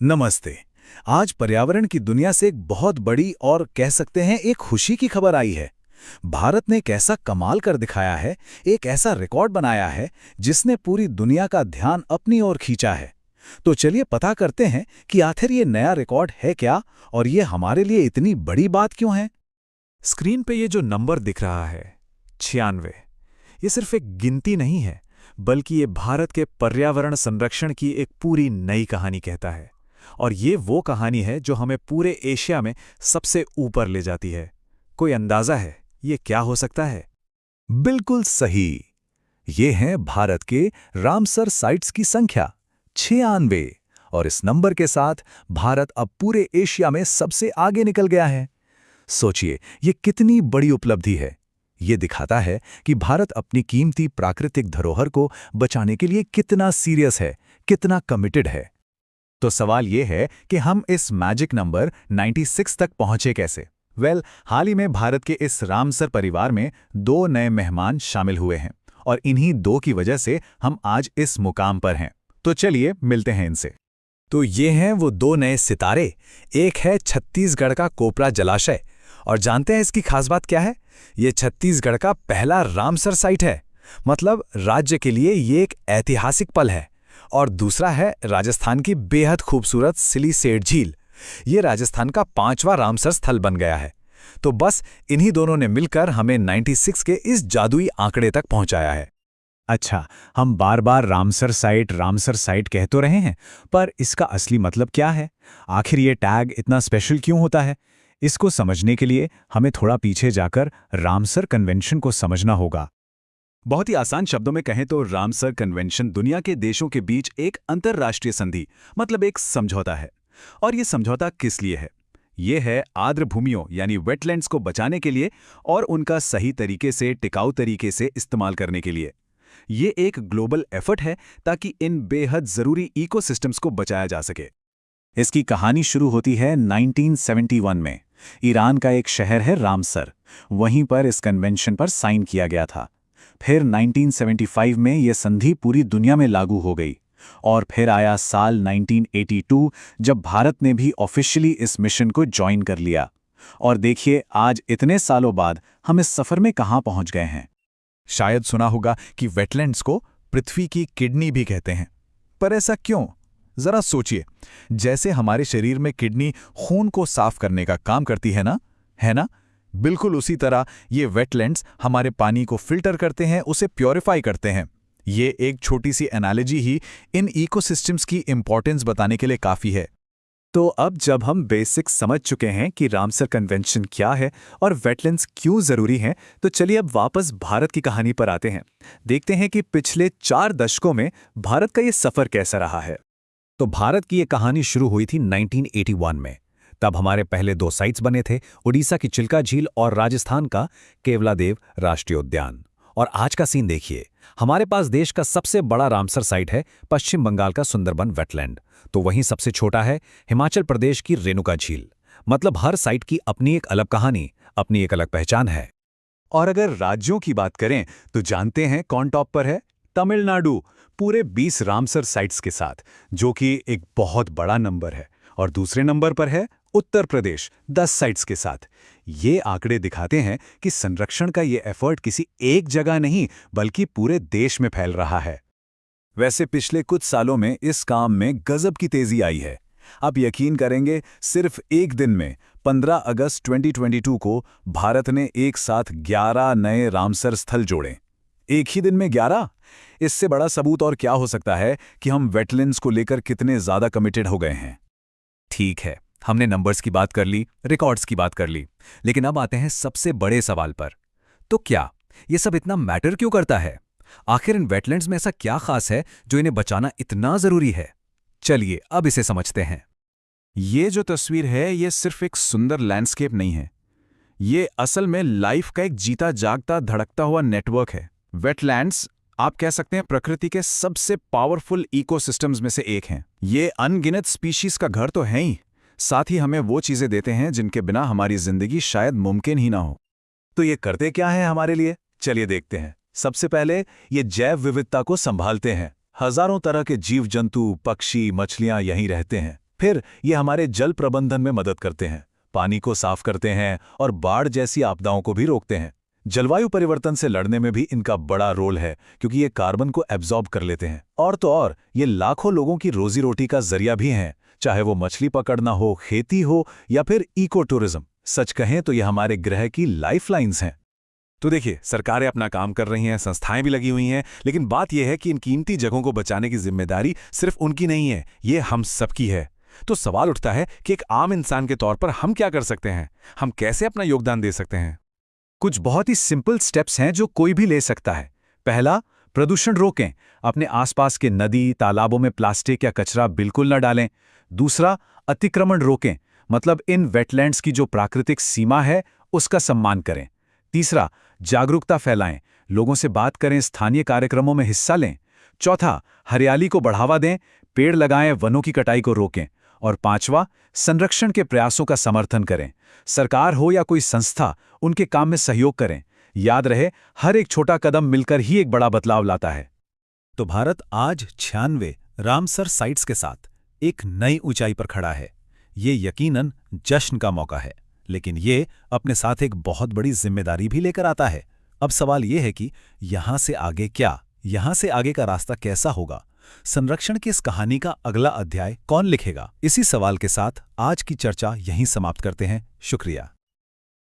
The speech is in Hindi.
नमस्ते। आज पर्यावरण की दुनिया से एक बहुत बड़ी और कह सकते हैं एक खुशी की खबर आई है। भारत ने एक ऐसा कमाल कर दिखाया है, एक ऐसा रिकॉर्ड बनाया है जिसने पूरी दुनिया का ध्यान अपनी ओर खींचा है। तो चलिए पता करते हैं कि आखिर ये नया रिकॉर्ड है क्या और ये हमारे लिए इतनी बड़ी बात क्यों है। स्क्रीन पे ये जो नंबर दिख रहा है 96, ये सिर्फ एक गिनती नहीं है, बल्कि ये भारत के पर्यावरण संरक्षण की एक पूरी नई कहानी कहता है। और ये वो कहानी है जो हमें पूरे एशिया में सबसे ऊपर ले जाती है। कोई अंदाजा है ये क्या हो सकता है? बिल्कुल सही। ये है भारत के रामसर साइट्स की संख्या 96 और इस नंबर के साथ भारत अब पूरे एशिया में सबसे आगे निकल गया है। सोचिए ये कितनी बड़ी उपलब्धि है। ये दिखाता है कि भारत अपनी कीमती प्राकृतिक धरोहर को बचाने के लिए कितना सीरियस है, कितना कमिटेड है। तो सवाल ये है कि हम इस मैजिक नंबर 96 तक पहुंचे कैसे? हाल ही में भारत के इस रामसर परिवार में 2 नए मेहमान शामिल हुए हैं और इन्हीं 2 की वजह से हम आज इस मुकाम पर हैं। तो चलिए मिलते हैं इनसे। तो ये हैं वो 2 नए सितारे। एक है छत्तीसगढ़ का कोपरा जलाशय और जानते हैं इसकी खास बात क्या है? ये छत्तीसगढ़ का पहला रामसर साइट है। मतलब राज्य के लिए ये एक ऐतिहासिक पल है। और दूसरा है राजस्थान की बेहद खूबसूरत सिलीसेट झील। ये राजस्थान का 5वां रामसर स्थल बन गया है। तो बस इन्हीं दोनों ने मिलकर हमें 96 के इस जादुई आंकड़े तक पहुंचाया है। अच्छा, हम बार बार रामसर साइट कह तो रहे हैं, पर इसका असली मतलब क्या है? आखिर ये टैग इतना स्पेशल क्यों होता है? इसको समझने के लिए हमें थोड़ा पीछे जाकर रामसर कन्वेंशन को समझना होगा। बहुत ही आसान शब्दों में कहें तो रामसर कन्वेंशन दुनिया के देशों के बीच एक अंतर्राष्ट्रीय संधि, मतलब एक समझौता है। और ये समझौता किस लिए है? ये है आर्द्र भूमियों यानी वेटलैंड्स को बचाने के लिए और उनका सही तरीके से, टिकाऊ तरीके से इस्तेमाल करने के लिए। ये एक ग्लोबल एफर्ट है ताकि इन बेहद जरूरी इकोसिस्टम्स को बचाया जा सके। इसकी कहानी शुरू होती है 1971 में। ईरान का एक शहर है रामसर, वहीं पर इस कन्वेंशन पर साइन किया गया था। फिर 1975 में यह संधि पूरी दुनिया में लागू हो गई और फिर आया साल 1982 जब भारत ने भी ऑफिशियली इस मिशन को ज्वाइन कर लिया। और देखिए आज इतने सालों बाद हम इस सफर में कहां पहुंच गए हैं। शायद सुना होगा कि वेटलैंड्स को पृथ्वी की किडनी भी कहते हैं, पर ऐसा क्यों? जरा सोचिए, जैसे हमारे शरीर में किडनी खून को साफ करने का काम करती है ना? बिल्कुल उसी तरह ये वेटलैंड्स हमारे पानी को फिल्टर करते हैं, उसे प्योरीफाई करते हैं। ये एक छोटी सी एनालॉजी ही इन इकोसिस्टम्स की इंपॉर्टेंस बताने के लिए काफ़ी है। तो अब जब हम बेसिक्स समझ चुके हैं कि रामसर कन्वेंशन क्या है और वेटलैंड्स क्यों ज़रूरी हैं, तो चलिए अब वापस भारत की कहानी पर आते हैं। देखते हैं कि पिछले 4 दशकों में भारत का ये सफ़र कैसा रहा है। तो भारत की ये कहानी शुरू हुई थी 1981 में। तब हमारे पहले 2 साइट्स बने थे, उड़ीसा की चिल्का झील और राजस्थान का केवलादेव राष्ट्रीय उद्यान। और आज का सीन देखिए, हमारे पास देश का सबसे बड़ा रामसर साइट है पश्चिम बंगाल का सुंदरबन वेटलैंड, तो वहीं सबसे छोटा है हिमाचल प्रदेश की रेणुका झील। मतलब हर साइट की अपनी एक अलग कहानी, अपनी एक अलग पहचान है। और अगर राज्यों की बात करें तो जानते हैं कौन टॉप पर है? तमिलनाडु, पूरे 20 रामसर साइट्स के साथ, जो कि एक बहुत बड़ा नंबर है। और दूसरे नंबर पर है उत्तर प्रदेश 10 साइट्स के साथ। ये आंकड़े दिखाते हैं कि संरक्षण का ये एफर्ट किसी एक जगह नहीं बल्कि पूरे देश में फैल रहा है। वैसे पिछले कुछ सालों में इस काम में गजब की तेजी आई है। आप यकीन करेंगे, सिर्फ एक दिन में 15 अगस्त 2022 को भारत ने एक साथ 11 नए रामसर स्थल जोड़े। एक ही दिन में 11? इससे बड़ा सबूत और क्या हो सकता है कि हम वेटलैंड्स को लेकर कितने ज्यादा कमिटेड हो गए हैं। ठीक है, हमने नंबर्स की बात कर ली, रिकॉर्ड्स की बात कर ली, लेकिन अब आते हैं सबसे बड़े सवाल पर। तो क्या ये सब इतना मैटर क्यों करता है? आखिर इन वेटलैंड्स में ऐसा क्या खास है जो इन्हें बचाना इतना जरूरी है? चलिए अब इसे समझते हैं। ये जो तस्वीर है ये सिर्फ एक सुंदर लैंडस्केप नहीं है, ये असल में लाइफ का एक जीता जागता धड़कता हुआ नेटवर्क है। वेटलैंड्स आप कह सकते हैं प्रकृति के सबसे पावरफुल इकोसिस्टम्स में से एक हैं। ये अनगिनत स्पीशीज का घर तो है ही, साथ ही हमें वो चीजें देते हैं जिनके बिना हमारी जिंदगी शायद मुमकिन ही ना हो। तो ये करते क्या है हमारे लिए? चलिए देखते हैं। सबसे पहले ये जैव विविधता को संभालते हैं। हजारों तरह के जीव जंतु, पक्षी, मछलियां यहीं रहते हैं। फिर ये हमारे जल प्रबंधन में मदद करते हैं, पानी को साफ करते हैं और बाढ़ जैसी आपदाओं को भी रोकते हैं। जलवायु परिवर्तन से लड़ने में भी इनका बड़ा रोल है, क्योंकि ये कार्बन को एब्जॉर्ब कर लेते हैं। और तो और ये लाखों लोगों की रोजी रोटी का जरिया भी हैं, चाहे वो मछली पकड़ना हो, खेती हो या फिर इको टूरिज्म। सच कहें तो ये हमारे ग्रह की लाइफलाइंस हैं। तो देखिए, सरकारें अपना काम कर रही हैं, संस्थाएं भी लगी हुई हैं, लेकिन बात यह है कि इन कीमती जगहों को बचाने की जिम्मेदारी सिर्फ उनकी नहीं है, ये हम सबकी है। तो सवाल उठता है कि एक आम इंसान के तौर पर हम क्या कर सकते हैं? हम कैसे अपना योगदान दे सकते हैं? कुछ बहुत ही सिंपल स्टेप्स हैं जो कोई भी ले सकता है। पहला, प्रदूषण रोकें। अपने आसपास के नदी, तालाबों में प्लास्टिक या कचरा बिल्कुल न डालें। दूसरा, अतिक्रमण रोकें, मतलब इन वेटलैंड्स की जो प्राकृतिक सीमा है उसका सम्मान करें। तीसरा, जागरूकता फैलाएं, लोगों से बात करें, स्थानीय कार्यक्रमों में हिस्सा लें। चौथा, हरियाली को बढ़ावा दें, पेड़ लगाएं, वनों की कटाई को रोकें। और पांचवा, संरक्षण के प्रयासों का समर्थन करें। सरकार हो या कोई संस्था, उनके काम में सहयोग करें। याद रहे, हर एक छोटा कदम मिलकर ही एक बड़ा बदलाव लाता है। तो भारत आज 96 रामसर साइट्स के साथ एक नई ऊंचाई पर खड़ा है। ये यकीनन जश्न का मौका है, लेकिन ये अपने साथ एक बहुत बड़ी जिम्मेदारी भी लेकर आता है। अब सवाल ये है कि यहां से आगे क्या, यहां से आगे का रास्ता कैसा होगा? संरक्षण की इस कहानी का अगला अध्याय कौन लिखेगा? इसी सवाल के साथ आज की चर्चा यहीं समाप्त करते हैं। शुक्रिया।